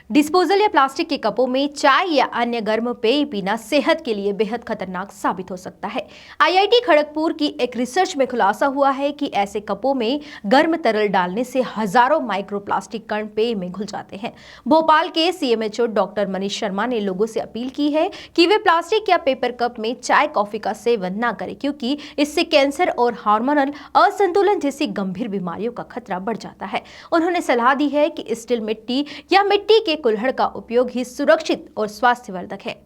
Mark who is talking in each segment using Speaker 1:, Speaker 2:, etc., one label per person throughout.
Speaker 1: Disposal या plastic के कपों में चाय या अन्य गर्म पेय पीना सेहत के लिए बेहद खतरनाक साबित हो सकता है। आईआईटी खड़गपुर की एक रिसर्च में खुलासा हुआ है कि ऐसे कपों में गर्म तरल डालने से हजारों माइक्रोप्लास्टिक कण पेय में घुल जाते हैं। भोपाल के सीएमएचओ डॉक्टर मनीष शर्मा ने लोगों से अपील की है कि वे प्लास्टिक या पेपर कप में चाय कॉफी का सेवन न करें, क्योंकि इससे कैंसर और हार्मोनल असंतुलन जैसी गंभीर बीमारियों का खतरा बढ़ जाता है। उन्होंने सलाह दी है कि स्टील मिट्टी या मिट्टी के कुल्हड़ का उपयोग ही सुरक्षित और स्वास्थ्यवर्धक है।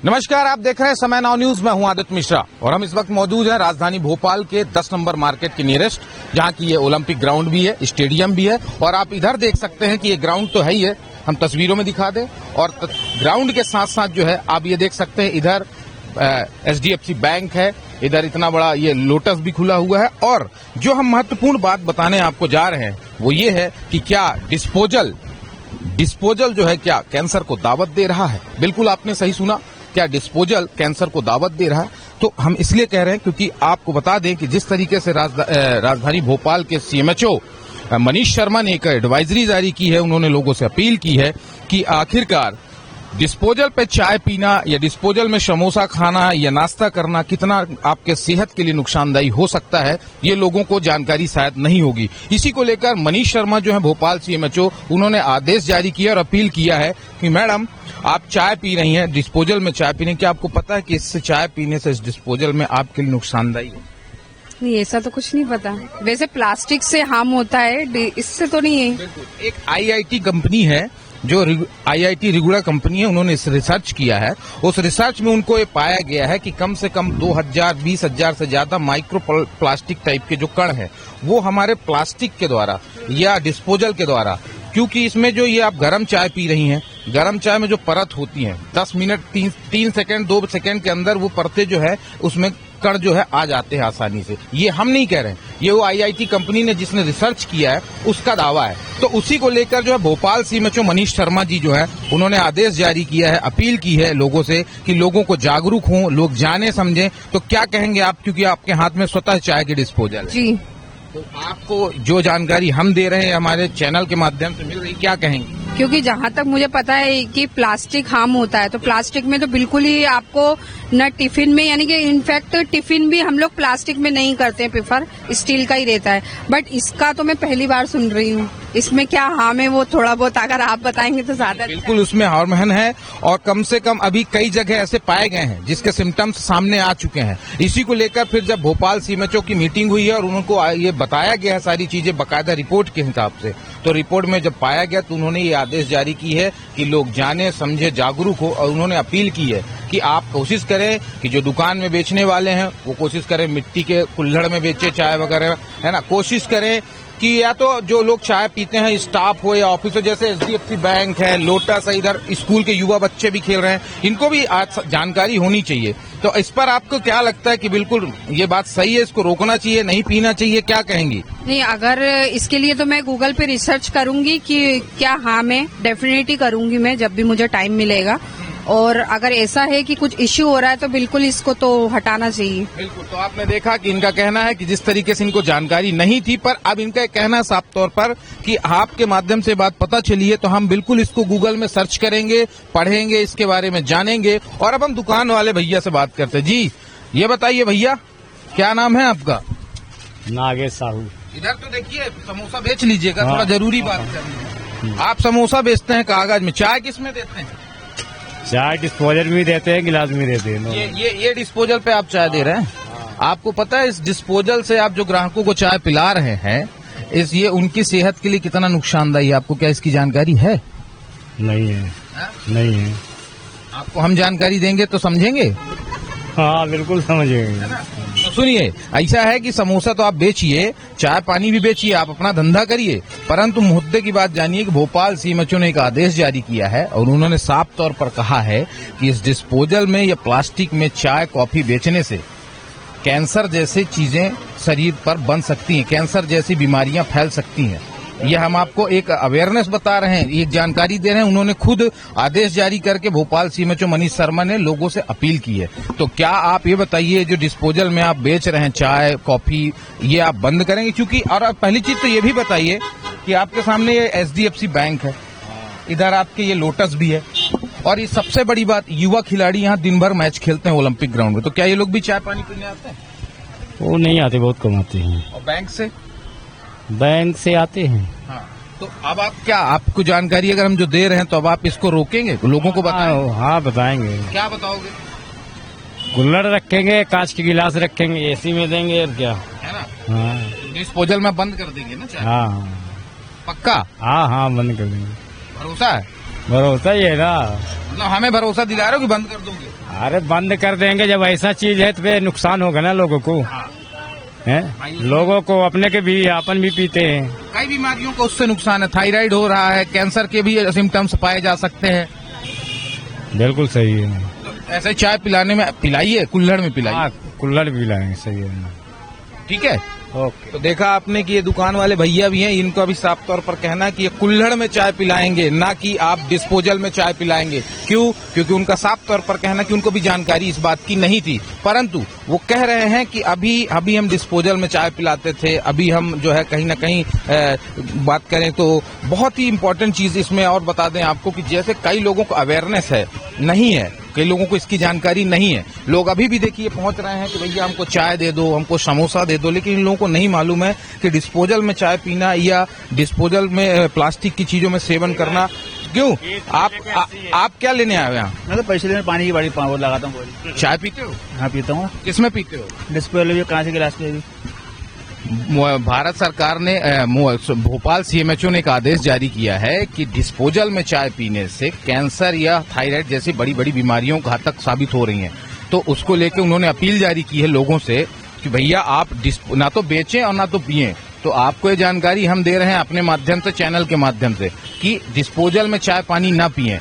Speaker 2: नमस्कार, आप देख रहे हैं समय नाउ न्यूज। मैं हूं आदित्य मिश्रा और हम इस वक्त मौजूद हैं राजधानी भोपाल के 10 नंबर मार्केट के नियरेस्ट, जहां की ये ओलंपिक ग्राउंड भी है, स्टेडियम भी है। और आप इधर देख सकते हैं कि ये ग्राउंड तो है ही है, हम तस्वीरों में दिखा दें। और ग्राउंड के साथ साथ जो है आप ये देख सकते हैं, इधर HDFC बैंक है, इधर इतना बड़ा ये लोटस भी खुला हुआ है। और जो हम महत्वपूर्ण बात बताने आपको जा रहे हैं वो ये है कि क्या डिस्पोजल जो है क्या कैंसर को दावत दे रहा है। बिल्कुल आपने सही सुना, क्या डिस्पोजल कैंसर को दावत दे रहा है। तो हम इसलिए कह रहे हैं क्योंकि आपको बता दें कि जिस तरीके से राजधानी भोपाल के सीएमएचओ मनीष शर्मा ने एक एडवाइजरी जारी की है, उन्होंने लोगों से अपील की है कि आखिरकार डिस्पोजल पे चाय पीना या डिस्पोजल में समोसा खाना या नाश्ता करना कितना आपके सेहत के लिए नुकसानदायी हो सकता है, ये लोगों को जानकारी शायद नहीं होगी। इसी को लेकर मनीष शर्मा जो है भोपाल सीएमएचओ, उन्होंने आदेश जारी किया और अपील किया है कि मैडम आप चाय पी रही हैं, डिस्पोजल में चाय पी रही हैं, क्या आपको पता है कि इससे चाय पीने से इस डिस्पोजल में आपके लिए नुकसानदायी है?
Speaker 3: नहीं, ऐसा तो कुछ नहीं पता। वैसे प्लास्टिक से हार्म होता है, इससे तो नहीं है।
Speaker 2: एक आईआईटी कंपनी है, जो आईआईटी रिगुड़ा कंपनी है, उन्होंने इस रिसर्च किया है। उस रिसर्च में उनको ये पाया गया है कि कम से कम 20,000-20,000 से ज्यादा माइक्रो प्लास्टिक टाइप के जो कण है वो हमारे प्लास्टिक के द्वारा या डिस्पोजल के द्वारा, क्योंकि इसमें जो ये आप गर्म चाय पी रही हैं, गर्म चाय में जो परत होती है 10 मिनट 3 सेकंड 2 सेकंड के अंदर वो परतें जो है उसमें कण जो है आ जाते हैं आसानी से। ये हम नहीं कह रहे हैं, ये वो आईआईटी कंपनी ने जिसने रिसर्च किया है उसका दावा है। तो उसी को लेकर जो है भोपाल सीएमएचओ मनीष शर्मा जी जो है उन्होंने आदेश जारी किया है, अपील की है लोगों से कि लोगों को जागरूक हों, लोग जाने समझें। तो क्या कहेंगे आप, क्योंकि आपके हाथ में स्वतः चाय की डिस्पोजल है?
Speaker 3: जी,
Speaker 2: तो आपको जो जानकारी हम दे रहे हैं हमारे चैनल के माध्यम से मिल रही, क्या कहेंगे?
Speaker 3: क्योंकि जहाँ तक मुझे पता है कि प्लास्टिक हार्म होता है, तो प्लास्टिक में तो बिल्कुल ही आपको न टिफिन में, यानी कि इनफैक्ट टिफिन भी हम लोग प्लास्टिक में नहीं करते हैं, प्रेफर स्टील का ही रहता है। बट इसका तो मैं पहली बार सुन रही हूँ। इसमें क्या हार्म है वो थोड़ा बहुत अगर आप बताएंगे तो ज्यादा।
Speaker 2: बिल्कुल उसमें हार्म है, और कम से कम अभी कई जगह ऐसे पाए गए हैं जिसके सिम्टम्स सामने आ चुके हैं। इसी को लेकर फिर जब भोपाल सीएमएचओ की मीटिंग हुई है और उनको ये बताया गया है सारी चीजें बाकायदा रिपोर्ट के हिसाब से, तो रिपोर्ट में जब पाया गया तो उन्होंने ये आदेश जारी की है कि लोग जाने समझे जागरूक हो। और उन्होंने अपील की है कि आप कोशिश करें कि जो दुकान में बेचने वाले हैं वो कोशिश करें मिट्टी के कुल्हड़ में बेचे चाय वगैरह, है ना। कोशिश करें कि या तो जो लोग चाय पीते हैं स्टाफ हो या ऑफिस हो, जैसे HDFC बैंक है, लोटस है, इधर स्कूल के युवा बच्चे भी खेल रहे हैं, इनको भी आज जानकारी होनी चाहिए। तो इस पर आपको क्या लगता है कि बिल्कुल ये बात सही है, इसको रोकना चाहिए, नहीं पीना चाहिए, क्या कहेंगी?
Speaker 3: नहीं, अगर इसके लिए तो मैं गूगल पे रिसर्च करूंगी कि क्या हार्म है, डेफिनेटली करूंगी मैं जब भी मुझे टाइम मिलेगा। और अगर ऐसा है कि कुछ इश्यू हो रहा है तो बिल्कुल इसको तो हटाना चाहिए।
Speaker 2: बिल्कुल। तो आपने देखा कि इनका कहना है कि जिस तरीके से इनको जानकारी नहीं थी, पर अब इनका कहना साफ तौर पर कि आपके माध्यम से बात पता चली है, तो हम बिल्कुल इसको गूगल में सर्च करेंगे, पढ़ेंगे, इसके बारे में जानेंगे। और अब हम दुकान वाले भैया से बात करते हैं। जी, ये बताइए भैया, क्या नाम है आपका?
Speaker 4: नागेश साहू।
Speaker 2: इधर तो देखिए, समोसा बेच लीजिएगा, थोड़ा जरूरी बात करनी है। आप समोसा बेचते हैं कागज में, चाय किस में देते हैं?
Speaker 4: चाय डिस्पोजल में देते हैं, गिलास में देते हैं।
Speaker 2: ये डिस्पोजल पे आप चाय दे रहे हैं। आपको पता है इस डिस्पोजल से आप जो ग्राहकों को चाय पिला रहे हैं, ये उनकी सेहत के लिए कितना नुकसानदायी है, आपको क्या इसकी जानकारी है?
Speaker 4: नहीं है, नहीं है।
Speaker 2: आपको हम जानकारी देंगे तो समझेंगे।
Speaker 4: हाँ, बिल्कुल समझेंगे।
Speaker 2: तो सुनिए, ऐसा है कि समोसा तो आप बेचिए, चाय पानी भी बेचिए, आप अपना धंधा करिए, परंतु मुद्दे की बात जानिए कि भोपाल सीएमएचओ ने एक आदेश जारी किया है और उन्होंने साफ तौर पर कहा है कि इस डिस्पोजल में या प्लास्टिक में चाय कॉफी बेचने से कैंसर जैसी चीजें शरीर पर बन सकती हैं, कैंसर जैसी बीमारियां फैल सकती हैं। ये हम आपको एक अवेयरनेस बता रहे हैं, एक जानकारी दे रहे हैं। उन्होंने खुद आदेश जारी करके भोपाल सीएमएचओ मनीष शर्मा ने लोगों से अपील की है। तो क्या आप ये बताइए, जो डिस्पोजल में आप बेच रहे हैं चाय कॉफी, ये आप बंद करेंगे? क्योंकि और आप पहली चीज तो ये भी बताइए कि आपके सामने ये एचडीएफसी बैंक है, इधर आपके ये लोटस भी है, और ये सबसे बड़ी बात, युवा खिलाड़ी यहाँ दिन भर मैच खेलते हैं ओलंपिक ग्राउंड में। तो क्या ये लोग भी चाय पानी पीने आते हैं?
Speaker 4: वो नहीं आते, बहुत कम आते हैं।
Speaker 2: और बैंक से
Speaker 4: आते हैं।
Speaker 2: हाँ, तो अब आप क्या, आपको जानकारी अगर हम जो दे रहे हैं तो अब आप इसको रोकेंगे, लोगों को बताएं?
Speaker 4: हाँ बताएंगे।
Speaker 2: क्या बताओगे?
Speaker 4: कुल्हड़ रखेंगे, कांच के गिलास रखेंगे, एसी में देंगे, और क्या
Speaker 2: है ना।
Speaker 4: हाँ
Speaker 2: डिस्पोजल में बंद कर देंगे ना चाय?
Speaker 4: हाँ
Speaker 2: पक्का?
Speaker 4: हाँ बंद कर देंगे।
Speaker 2: भरोसा है?
Speaker 4: भरोसा ही है ना।
Speaker 2: मतलब हमें भरोसा दिला रहे हो कि बंद कर दोगे?
Speaker 4: अरे बंद कर देंगे, जब ऐसा चीज है तो फिर नुकसान होगा ना लोगों को। हैं? लोगों को अपने के भी, अपन भी पीते हैं।
Speaker 2: कई बीमारियों को उससे नुकसान है, थायराइड हो रहा है, कैंसर के भी सिम्टम्स पाए जा सकते हैं।
Speaker 4: बिल्कुल सही है।
Speaker 2: ऐसे चाय पिलाने में पिलाइए, कुल्हड़ में पिलाइए।
Speaker 4: हाँ, कुल्हड़ भी पिलाएंगे, सही है।
Speaker 2: ठीक है।
Speaker 4: ओके।
Speaker 2: तो देखा आपने कि ये दुकान वाले भैया भी हैं, इनको भी साफ तौर पर कहना है कि ये कुल्हड़ में चाय पिलाएंगे, ना कि आप डिस्पोजल में चाय पिलाएंगे। क्यों? क्योंकि उनका साफ तौर पर कहना कि उनको भी जानकारी इस बात की नहीं थी, परंतु वो कह रहे हैं कि अभी हम डिस्पोजल में चाय पिलाते थे, अभी हम जो है कहीं ना कहीं बात करें तो बहुत ही इम्पोर्टेंट चीज इसमें और बता दें आपको कि जैसे कई लोगों को अवेयरनेस है, नहीं है, कई लोगों को इसकी जानकारी नहीं है। लोग अभी भी देखिए पहुंच रहे हैं कि भैया हमको चाय दे दो, हमको समोसा दे दो, लेकिन इन लोगों को नहीं मालूम है कि डिस्पोजल में चाय पीना या डिस्पोजल में प्लास्टिक की चीजों में सेवन करना। क्यों? आप क्या लेने आए हो यहाँ?
Speaker 5: मैं तो पैसे लेने, पानी की बड़ी वो लगाता हूँ।
Speaker 2: चाय पीते हो?
Speaker 5: हाँ पीता हूँ।
Speaker 2: किसमें पीते हो?
Speaker 5: डिस्पोजल भी, कांच के गिलास में भी।
Speaker 2: भारत सरकार ने भोपाल सीएमएचओ ने एक आदेश जारी किया है कि डिस्पोजल में चाय पीने से कैंसर या थायराइड जैसी बड़ी बड़ी बीमारियों घातक साबित हो रही हैं। तो उसको लेकर उन्होंने अपील जारी की है लोगों से कि भैया आप ना तो बेचें और ना तो पिएं। तो आपको ये जानकारी हम दे रहे हैं अपने माध्यम से, चैनल के माध्यम से, कि डिस्पोजल में चाय पानी ना पिएं।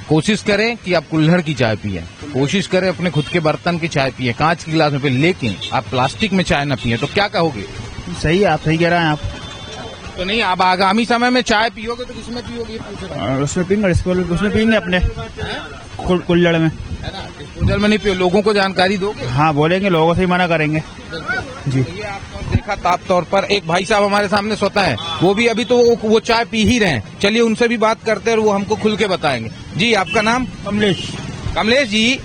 Speaker 2: कोशिश करें कि आप कुल्हड़ की चाय पिएं, कोशिश करें अपने खुद के बर्तन की चाय पिएं, कांच के गिलास में पिएं, लेकिन आप प्लास्टिक में चाय ना पिएं। तो क्या कहोगे?
Speaker 5: सही है, आप सही कह रहे हैं। आप
Speaker 2: तो नहीं, आप आगामी समय में चाय पियोगे तो किसमें पियोगे?
Speaker 5: उसमें पीएंगे, डिस्पोजल उसमें पीएंगे, अपने कुल्हड़ में,
Speaker 2: है ना। डिस्पोजल में नहीं पियो, लोगों को जानकारी दोगे?
Speaker 5: हाँ बोलेंगे, लोगों से ही मना करेंगे जी।
Speaker 2: ये आपने देखा साफ तौर पर, एक भाई साहब हमारे सामने स्वतः है, वो भी अभी तो वो चाय पी ही रहे हैं। चलिए उनसे भी बात करते हैं और वो हमको खुल के बताएंगे। जी, आपका नाम? कमलेश जी,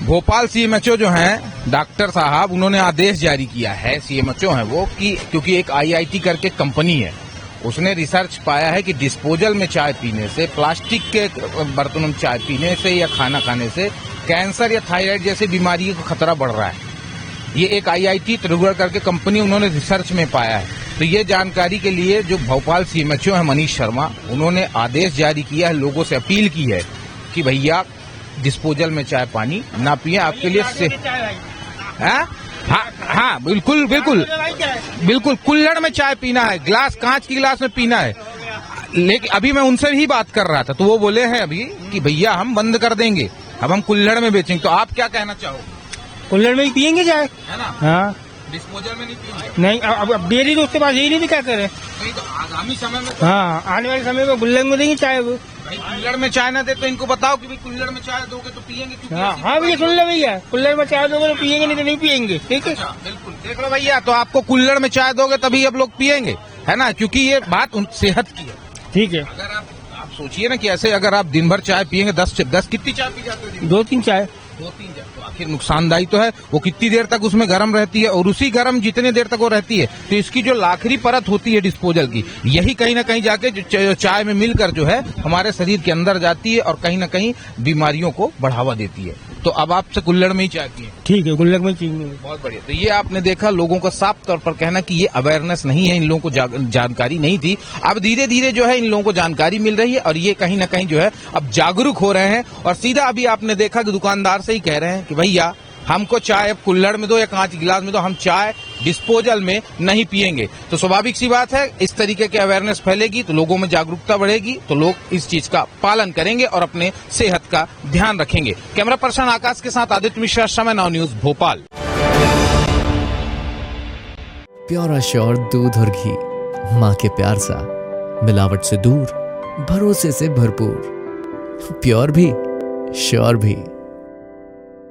Speaker 2: भोपाल सीएमएचओ जो हैं डॉक्टर साहब, उन्होंने आदेश जारी किया है, सीएमएचओ हैं वो, कि क्योंकि एक आईआईटी करके कंपनी है, उसने रिसर्च पाया है कि डिस्पोजल में चाय पीने से, प्लास्टिक के बर्तनों में चाय पीने से या खाना खाने से कैंसर या थायराइड जैसे बीमारियों का खतरा बढ़ रहा है। ये एक आईआईटी त्रिपुरा करके कंपनी, उन्होंने रिसर्च में पाया है। तो ये जानकारी के लिए जो भोपाल सीएमएचओ है मनीष शर्मा, उन्होंने आदेश जारी किया है, लोगों से अपील की है कि भैया डिस्पोजल में चाय पानी ना पिए, आपके लिए से हाँ बिल्कुल बिल्कुल बिल्कुल, कुल्हड़ में चाय पीना है, गिलास, कांच की गिलास में पीना है। लेकिन अभी मैं उनसे ही बात कर रहा था, तो वो बोले हैं अभी कि भैया हम बंद कर देंगे, अब हम कुल्हड़ में बेचेंगे। तो आप क्या कहना चाहोगे?
Speaker 5: कुल्हड़ में ही पिएंगे चाय, है ना। हाँ,
Speaker 2: डिस्पोजल में नहीं पिएंगे?
Speaker 5: नहीं, अब डेली तो उसके पास यही नहीं, क्या करें।
Speaker 2: नहीं तो आगामी समय में
Speaker 5: हाँ, आने वाले समय में कुल्हड़ में देंगे चाय। वो
Speaker 2: भाई कुल्हड़ में चाय ना दे तो इनको बताओ कि भाई कुल्हड़ में चाय दोगे तो पिएंगे।
Speaker 5: हाँ भैया, सुन लो भैया, कुल्हड़ में चाय दोगे तो पिएंगे, नहीं तो नहीं पिएंगे। ठीक है,
Speaker 2: बिल्कुल। देख लो भैया, तो आपको कुल्हड़ में चाय दोगे तभी अब लोग पिएंगे, है ना, क्योंकि ये बात सेहत की है।
Speaker 5: ठीक है।
Speaker 2: अगर आप सोचिए ना कि ऐसे अगर आप दिन भर चाय पिएंगे, 10 कितनी चाय पी जाते हैं?
Speaker 5: 2-3 चाय।
Speaker 2: 2-3 चाय तो आखिर नुकसानदायी तो है। वो कितनी देर तक उसमें गर्म रहती है, और उसी गर्म जितने देर तक वो रहती है, तो इसकी जो लाखरी परत होती है डिस्पोजल की, यही कहीं ना कहीं जाके जो चाय में मिलकर जो है हमारे शरीर के अंदर जाती है और कहीं ना कहीं बीमारियों को बढ़ावा देती है। तो अब आपसे कुल्हड़ में ही चाय पिए।
Speaker 5: ठीक है, कुल्हड़ में पिएंगे।
Speaker 2: बहुत बढ़िया। तो ये आपने देखा, लोगों का साफ तौर पर कहना कि ये अवेयरनेस नहीं है, इन लोगों को जानकारी नहीं थी। अब धीरे धीरे जो है इन लोगों को जानकारी मिल रही है और ये कहीं ना कहीं जो है अब जागरूक हो रहे हैं। और सीधा अभी आपने देखा कि दुकानदार से ही कह रहे हैं कि भैया हमको चाय कुल्हड़ में दो या कांच गिलास में दो, हम चाय डिस्पोजल में नहीं पिएंगे। तो स्वाभाविक सी बात है, इस तरीके के अवेयरनेस फैलेगी तो लोगों में जागरूकता बढ़ेगी, तो लोग इस चीज का पालन करेंगे और अपने सेहत का ध्यान रखेंगे। कैमरा पर्सन आकाश के साथ आदित्य मिश्रा, समय now news, Bhopal.
Speaker 6: Pure sure दूध और घी, माँ के प्यार सा मिलावट से दूर, भरोसे से भरपूर, प्योर भी श्योर भी।